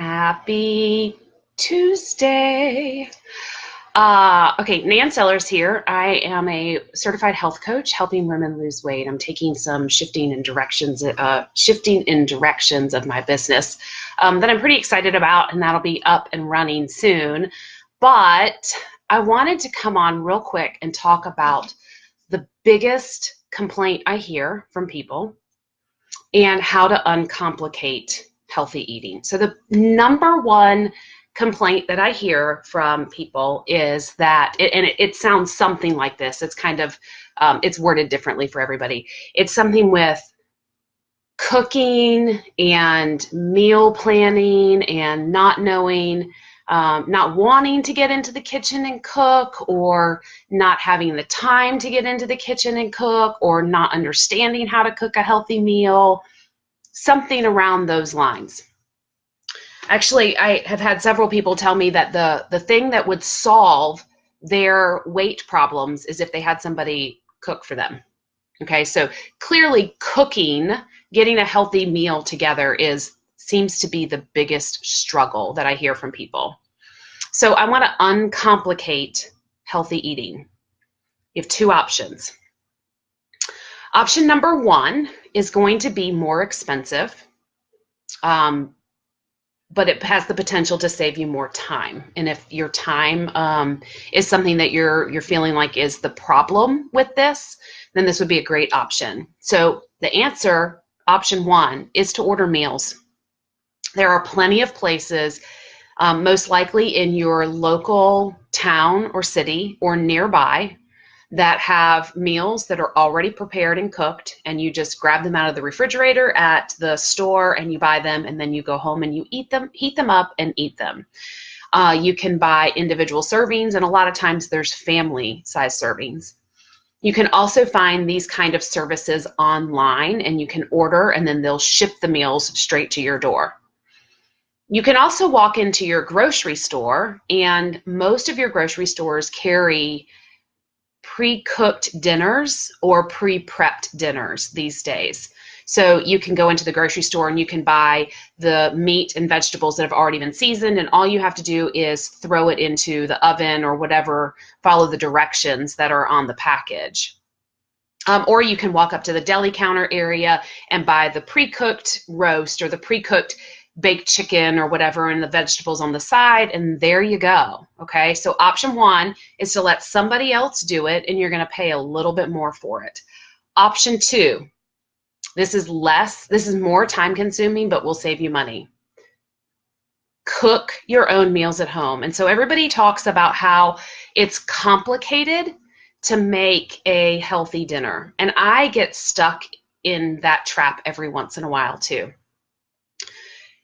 Happy Tuesday. Okay, Nan Sellers here. I am a certified health coach helping women lose weight. I'm taking some shifting in directions of my business that I'm pretty excited about, and that'll be up and running soon. But I wanted to come on real quick and talk about the biggest complaint I hear from people and how to uncomplicate healthy eating. So the number one complaint that I hear from people is that, it sounds something like this. It's kind of, it's worded differently for everybody. It's something with cooking and meal planning and not knowing, not wanting to get into the kitchen and cook, or not having the time to get into the kitchen and cook, or not understanding how to cook a healthy meal, something around those lines. Actually, I have had several people tell me that the thing that would solve their weight problems is if they had somebody cook for them. Okay, so clearly cooking, getting a healthy meal together seems to be the biggest struggle that I hear from people. So I want to uncomplicate healthy eating. You have two options. Option number one is going to be more expensive, but it has the potential to save you more time. And if your time is something that you're feeling like is the problem with this, then this would be a great option. So the answer, option one, is to order meals. There are plenty of places, most likely in your local town or city or nearby, that have meals that are already prepared and cooked, and you just grab them out of the refrigerator at the store and you buy them, and then you go home and you heat them up and eat them. You can buy individual servings, and a lot of times there's family size servings. You can also find these kind of services online, and you can order and then they'll ship the meals straight to your door. You can also walk into your grocery store, and most of your grocery stores carry pre-cooked dinners or pre-prepped dinners these days. So you can go into the grocery store and you can buy the meat and vegetables that have already been seasoned, and all you have to do is throw it into the oven or whatever, follow the directions that are on the package. Or you can walk up to the deli counter area and buy the pre-cooked roast or the pre-cooked baked chicken or whatever, and the vegetables on the side, and there you go. Okay, so option one is to let somebody else do it, and you're going to pay a little bit more for it. Option two, this is more time consuming, but will save you money. Cook your own meals at home. And so everybody talks about how it's complicated to make a healthy dinner, and I get stuck in that trap every once in a while too.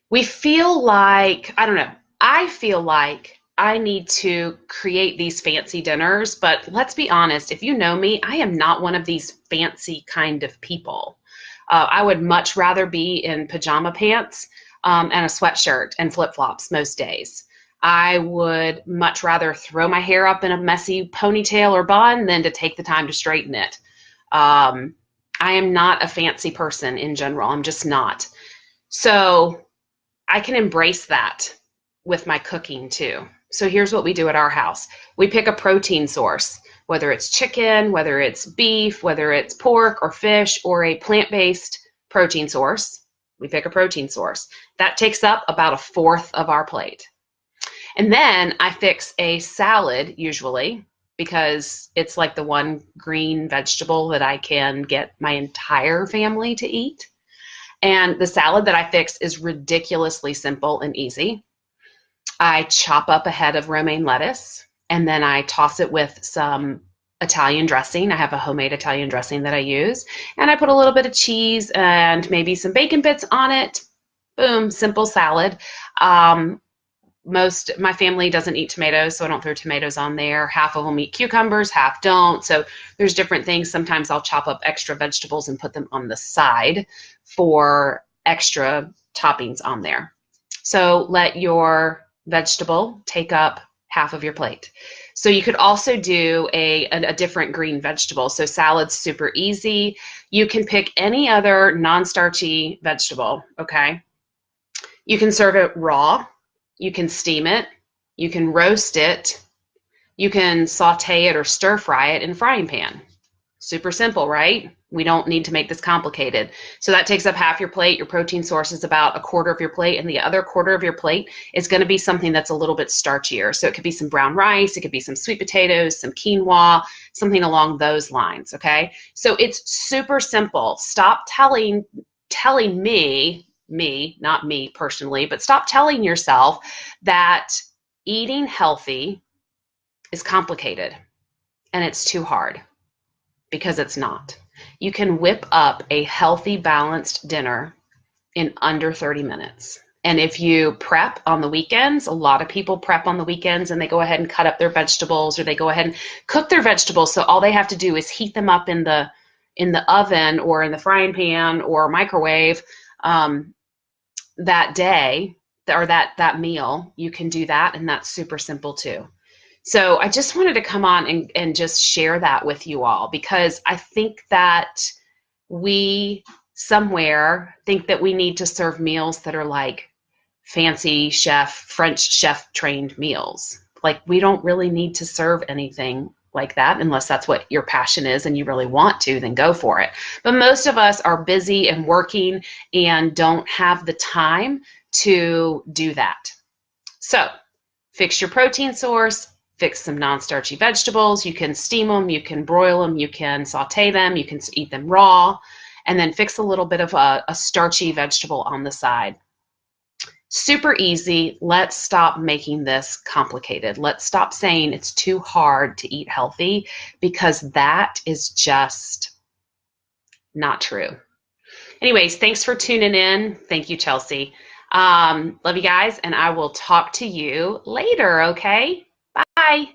We feel like, I feel like I need to create these fancy dinners, but let's be honest, if you know me, I am not one of these fancy kind of people. I would much rather be in pajama pants and a sweatshirt and flip-flops most days. I would much rather throw my hair up in a messy ponytail or bun than to take the time to straighten it. I am not a fancy person in general. I'm just not. So I can embrace that with my cooking too. So here's what we do at our house. We pick a protein source, whether it's chicken, whether it's beef, whether it's pork or fish, or a plant-based protein source. We pick a protein source. That takes up about a fourth of our plate. And then I fix a salad usually, because it's like the one green vegetable that I can get my entire family to eat. And the salad that I fix is ridiculously simple and easy. I chop up a head of romaine lettuce, and then I toss it with some Italian dressing. I have a homemade Italian dressing that I use, and I put a little bit of cheese and maybe some bacon bits on it. Boom, simple salad. My family doesn't eat tomatoes, so I don't throw tomatoes on there. Half of them eat cucumbers, half don't. So there's different things. Sometimes I'll chop up extra vegetables and put them on the side for extra toppings on there. So let your vegetable take up half of your plate. So you could also do a different green vegetable. So salad's super easy. You can pick any other non-starchy vegetable, okay? You can serve it raw, you can steam it, you can roast it, you can saute it or stir fry it in a frying pan. Super simple, right? We don't need to make this complicated. So that takes up half your plate. Your protein source is about a quarter of your plate, and the other quarter of your plate is going to be something that's a little bit starchier. So it could be some brown rice, it could be some sweet potatoes, some quinoa, something along those lines, okay? So it's super simple. Stop telling me, not me personally, but stop telling yourself that eating healthy is complicated and it's too hard, because it's not. You can whip up a healthy, balanced dinner in under 30 minutes. And if you prep on the weekends, a lot of people prep on the weekends and they go ahead and cut up their vegetables, or they go ahead and cook their vegetables. So all they have to do is heat them up in the oven or in the frying pan or microwave that day, or that meal. You can do that, and that's super simple too. So I just wanted to come on and just share that with you all, because I think that we somewhere think that we need to serve meals that are like fancy chef, French chef trained meals. Like, we don't really need to serve anything like that unless that's what your passion is and you really want to, then go for it. But most of us are busy and working and don't have the time to do that. So fix your protein source, fix some non-starchy vegetables. You can steam them, you can broil them, you can saute them, you can eat them raw, and then fix a little bit of a starchy vegetable on the side. Super easy. Let's stop making this complicated. Let's stop saying it's too hard to eat healthy, because that is just not true. Anyways, thanks for tuning in. Thank you, Chelsea. Love you guys, and I will talk to you later, okay? Bye.